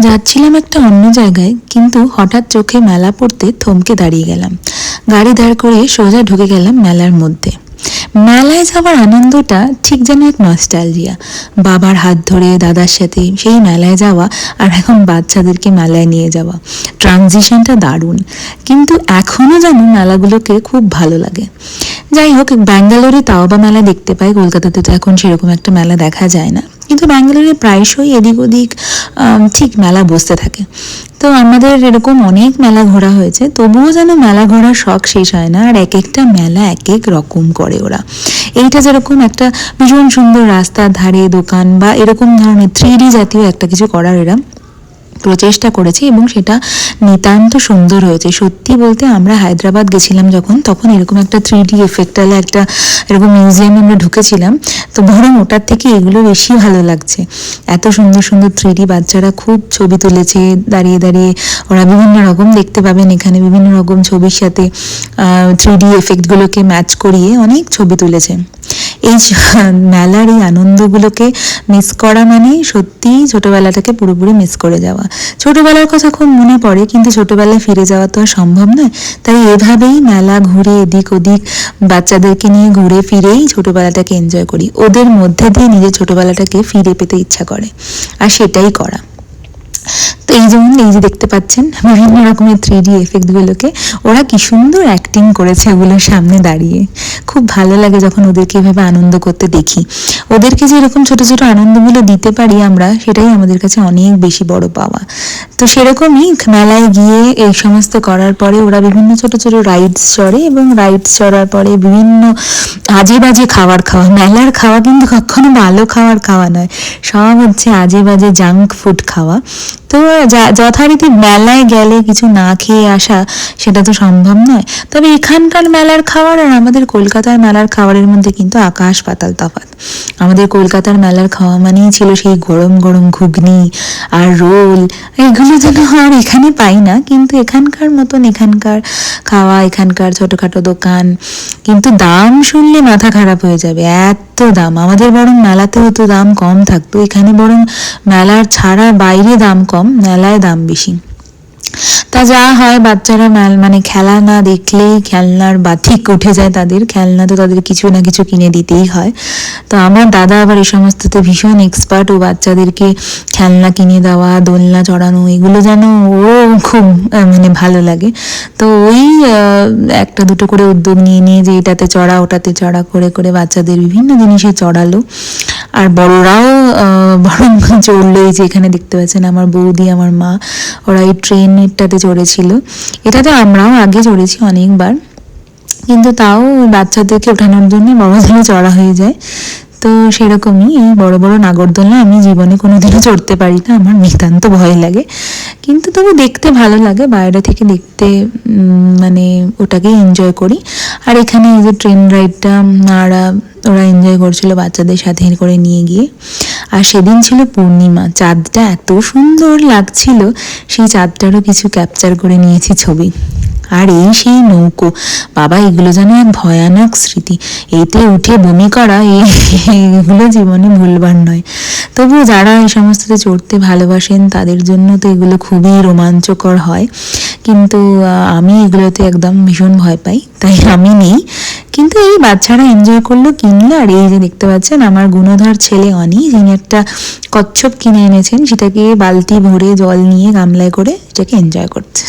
যাচ্ছিলাম একটা অন্য জায়গায়, কিন্তু হঠাৎ চোখে মেলা পড়তে থমকে দাঁড়িয়ে গেলাম। গাড়ি দাঁড় করে সোজা ঢুকে গেলাম মেলার মধ্যে। মেলায় যাওয়ার আনন্দটা ঠিক যেন এক নস্টালজিয়া। বাবার হাত ধরে দাদার সাথে সেই মেলায় যাওয়া, আর এখন বাচ্চাদেরকে মেলায় নিয়ে যাওয়া, ট্রানজিশনটা দারুণ। কিন্তু এখনও যেন মেলাগুলোকে খুব ভালো লাগে। যাই হোক, ব্যাঙ্গালোরে তাও বা মেলা দেখতে পাই, কলকাতাতে তো এখন সেরকম একটা মেলা দেখা যায় না, কিন্তু ব্যাঙ্গালোরে প্রায়শই এদিক ওদিক ঠিক মেলা বসতে থাকে। তো আমাদের এরকম অনেক মেলা ঘোরা হয়েছে, তবুও যেন মেলা ঘোরার শখ শেষ হয় না। আর এক একটা মেলা এক এক রকম করে ওরা। এইটা যেরকম একটা ভীষণ সুন্দর রাস্তার ধারে দোকান বা এরকম ধরনের 3D জাতীয় একটা কিছু করার এরা প্রচেষ্টা করেছে, এবং সেটা নিতান্ত সুন্দর হয়েছে। সত্যি বলতে, আমরা হায়দ্রাবাদ গেছিলাম যখন, তখন এরকম একটা 3D এফেক্টওয়ালা একটা এরকম মিউজিয়ামে আমরা ঢুকেছিলাম। তো বরং ওটার থেকে এগুলো বেশি ভালো লাগছে। এত সুন্দর সুন্দর 3D, বাচ্চারা খুব ছবি তুলেছে দাঁড়িয়ে দাঁড়িয়ে। ওরা বিভিন্ন রকম দেখতে পাবেন এখানে, বিভিন্ন রকম ছবির সাথে 3D এফেক্টগুলোকে ম্যাচ করিয়ে অনেক ছবি তুলেছে। এই মেলার এই আনন্দগুলোকে মিস করা মানে সত্যিই ছোটবেলাটাকে পুরোপুরি মিস করে যাওয়া। ছোটবেলার কথা খুব মনে পড়ে, কিন্তু ছোটবেলায় ফিরে যাওয়া তো আর সম্ভব নয়। তাই এভাবেই মেলা ঘুরে এদিক ওদিক বাচ্চাদেরকে নিয়ে ঘুরে ফিরেই ছোটবেলাটাকে এনজয় করি। ওদের মধ্যে দিয়ে নিজের ছোটবেলাটাকে ফিরে পেতে ইচ্ছা করে, আর সেটাই করা। তো এই যেমন এই যে দেখতে পাচ্ছেন বিভিন্ন রকমের 3D এফেক্টগুলোকে ওরা কি সুন্দর অ্যাক্টিং করেছে ওগুলোর সামনে দাঁড়িয়ে। খুব ভালো লাগে যখন ওদেরকে এভাবে আনন্দ করতে দেখি। ওদেরকে যে এরকম ছোট ছোট আনন্দগুলো দিতে পারি আমরা, সেটাই আমাদের কাছে অনেক বেশি বড় পাওয়া। তো সেরকমই মেলায় গিয়ে এই সমস্ত করার পরে ওরা বিভিন্ন ছোট ছোট রাইডস চড়ে, এবং রাইডস চড়ার পরে বিভিন্ন আজে বাজে খাবার খাওয়া। মেলার খাওয়া কিন্তু কখনো ভালো খাবার খাওয়া নয়, সব হচ্ছে আজে বাজে জাঙ্ক ফুড খাওয়া। তো যথারীতি মেলায় গেলে কিছু না খেয়ে আসা সেটা তো সম্ভব নয়। তবে এখানকার মেলার খাবার আর আমাদের কলকাতার মেলার খাবারের মধ্যে কিন্তু আকাশ পাতাল তফাৎ। আমাদের কলকাতার মেলার খাওয়া মানেই ছিল সেই গরম গরম ঘুগনি আর রোল, এগুলো যেন আর এখানে পাই না। কিন্তু এখানকার মতন এখানকার খাওয়া, এখানকার ছোটোখাটো দোকান, কিন্তু দাম শুনলে মাথা খারাপ হয়ে যাবে, এত দাম। আমাদের বরং মেলাতেও তো দাম কম থাকতো, এখানে বরং মেলার ছাড়া বাইরে দাম কম, মেলায় দাম বেশি। তা যা হয়, বাচ্চারা মানে খেলা না দেখলেই খেলনার বাতিক উঠে যায় তাদের। খেলনা তো তাদের কিছু না কিছু কিনে দিতেই হয়। তো আমার দাদা আবার এই সমস্ততে ভীষণ এক্সপার্ট। ও বাচ্চাদেরকে খেলনা কিনে দেওয়া, দোলনা চড়ানো, এগুলো যেন ও খুব মানে ভালো লাগে। তো ওই একটা দুটো করে উদ্যোগ নিয়ে নিয়ে যে এটাতে চড়া ওটাতে চড়া করে করে বাচ্চাদের বিভিন্ন জিনিসে চড়ালো। আর বড়রাও বরং চড়লো। এই যে এখানে দেখতে পাচ্ছেন আমার বৌদি, আমার মা, ওরা এই ট্রেনটাতে চড়েছিল। এটাতে আমরাও আগে চড়েছি অনেকবার, কিন্তু তাও বাচ্চাদেরকে ওঠানোর জন্য বড়দের চড়া হয়ে যায়। তো সেরকমই এই বড় বড় নাগরদোলনা আমি জীবনে কোনোদিনও চড়তে পারি না, আমার নিতান্ত ভয় লাগে। কিন্তু তবু দেখতে ভালো লাগে, বাইরে থেকে দেখতে মানে ওটাকে এনজয় করি। আর এখানে এই যে ট্রেন রাইডটা ওরা এনজয় করছিল বাচ্চাদের সাথে করে নিয়ে গিয়ে। আর সেদিন ছিল পূর্ণিমা, চাঁদটা এত সুন্দর লাগছিল, সেই চাঁদটারও কিছু ক্যাপচার করে নিয়েছি ছবি। আর এই সেই নৌকো, বাবা এগুলো যেন এক ভয়ানক স্মৃতি। এতে উঠে বমি করা, এগুলো জীবনে ভুলবার নয়। তবু যারা এই সমস্ততে চড়তে ভালোবাসেন তাদের জন্য তো এগুলো খুবই রোমাঞ্চকর হয়। কিন্তু আমি এগুলোতে একদম ভীষণ ভয় পাই, তাই আমি নেই। কিন্তু এই বাচ্চারা এনজয় করলো, কিনলো। আর এই যে দেখতে পাচ্ছেন আমার গুণধর ছেলে অনি, যিনি একটা কচ্ছপ কিনে এনেছেন, সেটাকে বালতি ভরে জল নিয়ে গামলায় করে এটাকে এনজয় করছে।